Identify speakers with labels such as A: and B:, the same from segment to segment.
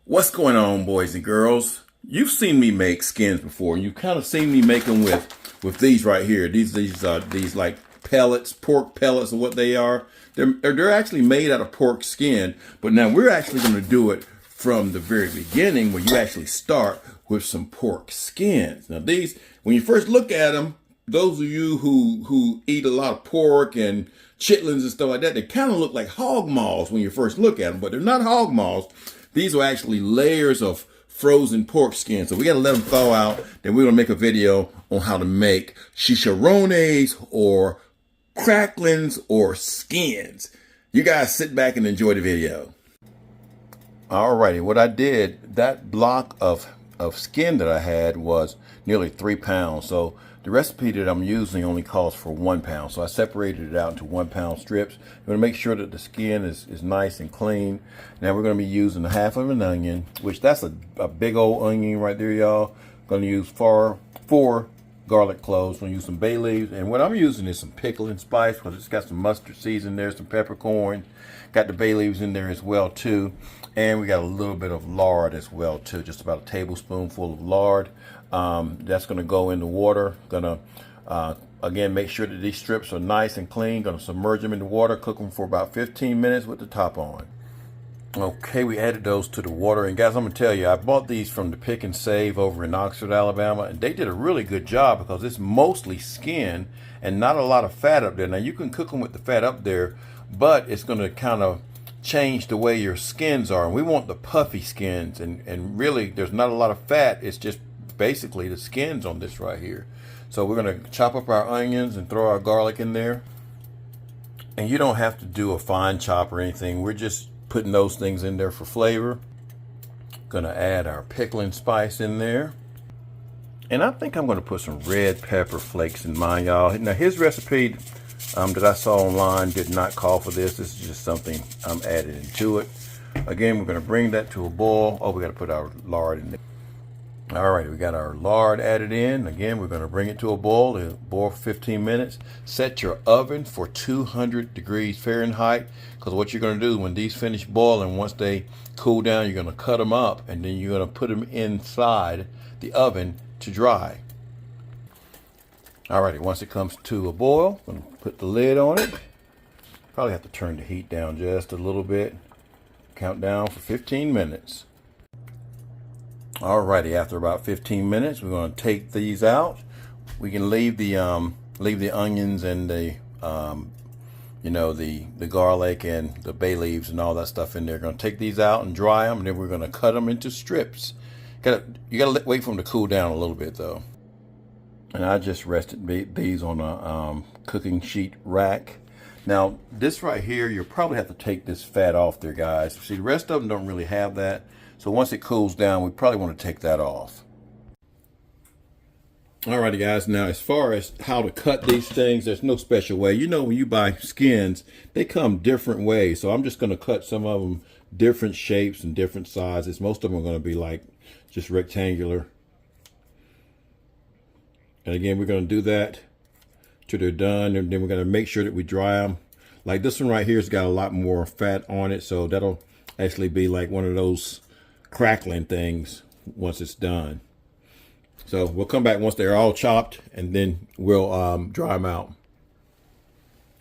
A: What's going on, boys and girls? You've seen me make skins before. You've kind of seen me make them with these right here. These like pellets, pork pellets, or what they are. They're actually made out of pork skin, but now we're actually going to do it from the very beginning, where you actually start with some pork skins. Now these, when you first look at them, those of you who eat a lot of pork and chitlins and stuff like that, they kind of look like hog maws when you first look at them, but they're not hog maws. These are actually layers of frozen pork skin. So we got to let them thaw out. Then we're going to make a video on how to make chicharones or cracklings or skins. You guys sit back and enjoy the video. Alrighty, what I did, that block of skin that I had was nearly 3 pounds. So the recipe that I'm using only calls for 1 pound. So I separated it out into 1 pound strips. I'm going to make sure that the skin is nice and clean. Now we're going to be using a half of an onion, which that's a big old onion right there, y'all. Going to use four garlic cloves. I'm going to use some bay leaves. And what I'm using is some pickling spice, because it's got some mustard seeds in there, some peppercorn. Got the bay leaves in there as well too. And we got a little bit of lard as well too, just about a tablespoonful of lard. That's going to go in the water. Going to, again, make sure that these strips are nice and clean. Going to submerge them in the water, cook them for about 15 minutes with the top on. Okay, we added those to the water. And guys, I'm going to tell you, I bought these from the Pick and Save over in Oxford, Alabama. And they did a really good job, because it's mostly skin and not a lot of fat up there. Now, you can cook them with the fat up there, but it's going to kind of change the way your skins are. And we want the puffy skins. And really, there's not a lot of fat. It's just basically the skins on this right here. So we're going to chop up our onions and throw our garlic in there. And you don't have to do a fine chop or anything. We're just putting those things in there for flavor. Going to add our pickling spice in there. And I think I'm going to put some red pepper flakes in mine, y'all. Now his recipe that I saw online did not call for this. This is just something I'm adding into it. Again, we're going to bring that to a boil. Oh, we got to put our lard in there. All right, we got our lard added in. Again, we're going to bring it to a boil. It'll boil for 15 minutes. Set your oven for 200 degrees Fahrenheit, because what you're going to do when these finish boiling, once they cool down, you're going to cut them up, and then you're going to put them inside the oven to dry. All righty, once it comes to a boil, I'm going to put the lid on it. Probably have to turn the heat down just a little bit. Count down for 15 minutes. Alrighty, after about 15 minutes, we're going to take these out. We can leave the onions and the the garlic and the bay leaves and all that stuff in there. We're going to take these out and dry them, and then we're going to cut them into strips. You gotta wait for them to cool down a little bit though. And I just rested these on a cooking sheet rack. Now this right here, you'll probably have to take this fat off there, guys. See, the rest of them don't really have that. So once it cools down, we probably want to take that off. Alrighty guys, now as far as how to cut these things, there's no special way. You know, when you buy skins, they come different ways. So I'm just going to cut some of them different shapes and different sizes. Most of them are going to be like just rectangular. And again, we're going to do that till they're done. And then we're going to make sure that we dry them. Like this one right here has got a lot more fat on it. So that'll actually be like one of those crackling things once it's done. So we'll come back once they're all chopped, and then we'll dry them out.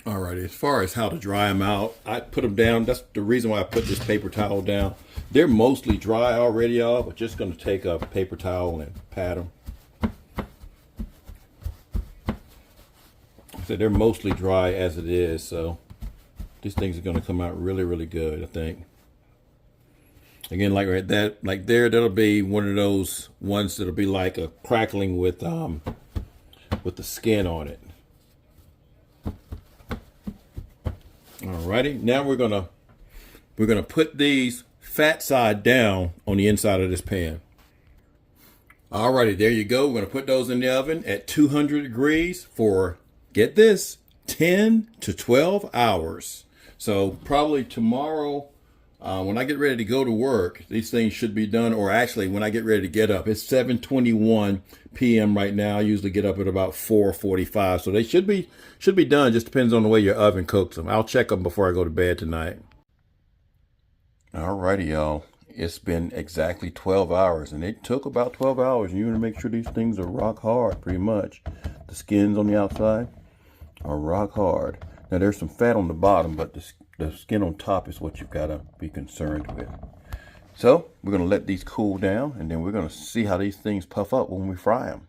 A: All right, as far as how to dry them out, I put them down. That's the reason why I put this paper towel down. They're mostly dry already, y'all, but just going to take a paper towel and pat them. So they're mostly dry as it is, so these things are going to come out really, really good, I think. Again, like right that, like there, that'll be one of those ones that'll be like a crackling with the skin on it. Alrighty, now we're gonna put these fat side down on the inside of this pan. Alrighty, there you go. We're gonna put those in the oven at 200 degrees for, get this, 10 to 12 hours. So probably tomorrow, when I get ready to go to work, these things should be done, or actually when I get ready to get up. It's 7:21 p.m. right now. I usually get up at about 4:45, so they should be done. Just depends on the way your oven cooks them. I'll check them before I go to bed tonight. Alrighty, y'all. it's been exactly 12 hours, and it took about 12 hours. You want to make sure these things are rock hard, pretty much. The skins on the outside are rock hard. Now there's some fat on the bottom, but the skin on top is what you've got to be concerned with. So we're going to let these cool down, and then we're going to see how these things puff up when we fry them.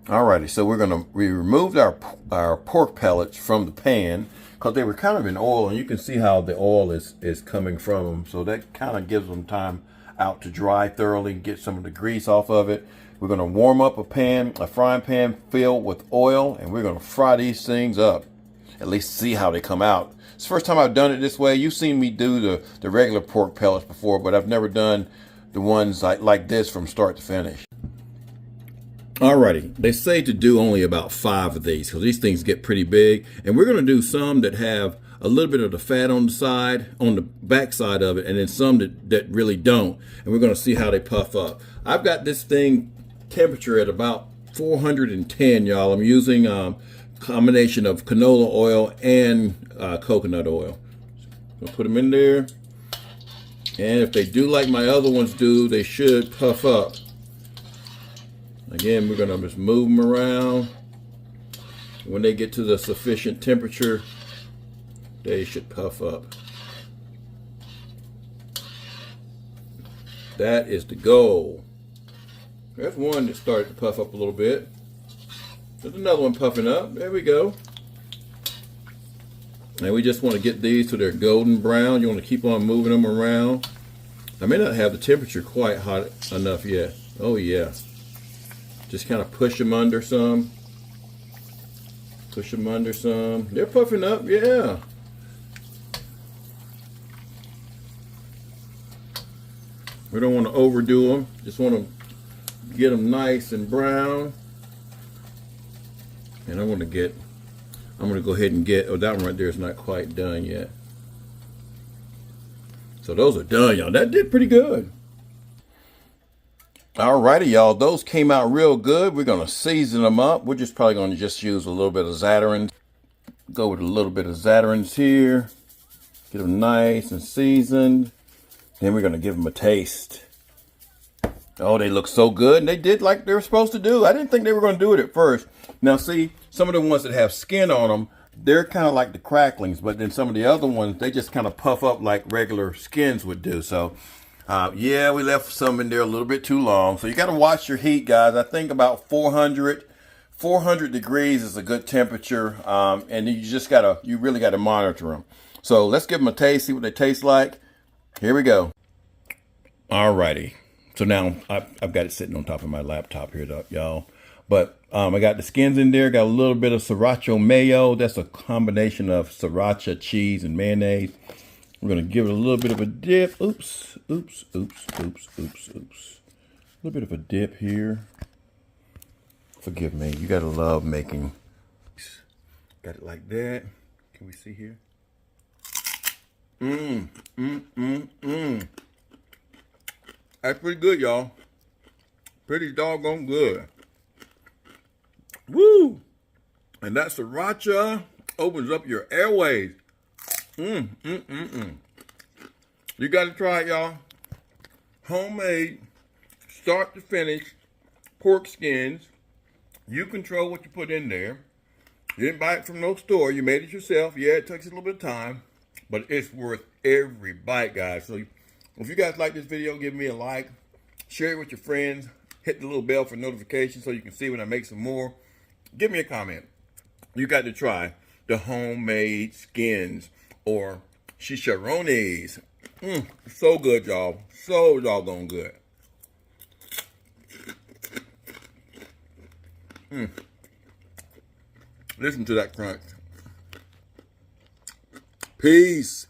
A: Alrighty, so we removed our pork pellets from the pan because they were kind of in oil, and you can see how the oil is coming from them. So that kind of gives them time out to dry thoroughly, get some of the grease off of it. We're going to warm up a frying pan filled with oil, and we're going to fry these things up. At least see how they come out. It's the first time I've done it this way. You've seen me do the regular pork pellets before, but I've never done the ones like this from start to finish. Alrighty, they say to do only about 5 of these because these things get pretty big, and we're going to do some that have a little bit of the fat on the side, on the back side of it, and then some that really don't, and we're going to see how they puff up. I've got this thing temperature at about 410, y'all. I'm using combination of canola oil and coconut oil. So put them in there, and if they do like my other ones do, they should puff up. Again, we're going to just move them around. When they get to the sufficient temperature, they should puff up. That is the goal. There's one that started to puff up a little bit. There's another one puffing up. There we go. And we just want to get these to their golden brown. You want to keep on moving them around. I may not have the temperature quite hot enough yet. Oh yeah. Just kind of push them under some. Push them under some. They're puffing up, yeah. We don't want to overdo them. Just want to get them nice and brown. And I'm going to go ahead and get, oh, that one right there is not quite done yet. So those are done, y'all. That did pretty good. Alrighty, y'all, those came out real good. We're going to season them up. We're just probably going to just use a little bit of Zatarain's. Go with a little bit of Zatarain's here. Get them nice and seasoned. Then we're going to give them a taste. Oh, they look so good, and they did like they were supposed to do. I didn't think they were going to do it at first. Now, see, some of the ones that have skin on them, they're kind of like the cracklings, but then some of the other ones, they just kind of puff up like regular skins would do. So, yeah, we left some in there a little bit too long. So you got to watch your heat, guys. I think about 400 degrees is a good temperature. And you really got to monitor them. So let's give them a taste, see what they taste like. Here we go. Alrighty. So now I've got it sitting on top of my laptop here, y'all. But I got the skins in there. Got a little bit of sriracha mayo. That's a combination of sriracha cheese and mayonnaise. We're going to give it a little bit of a dip. Oops, oops, oops, oops, oops, oops. A little bit of a dip here. Forgive me. You got to love making. Got it like that. Can we see here? That's pretty good, y'all. Pretty doggone good. Woo! And that sriracha opens up your airways. You got to try it, y'all. Homemade, start to finish, pork skins. You control what you put in there. You didn't buy it from no store. You made it yourself. Yeah, it takes a little bit of time, but it's worth every bite, guys. So if you guys like this video, give me a like, share it with your friends, hit the little bell for notifications so you can see when I make some more. Give me a comment. You got to try the homemade skins or chicharones. So good, y'all. So doggone good. Listen to that crunch. Peace.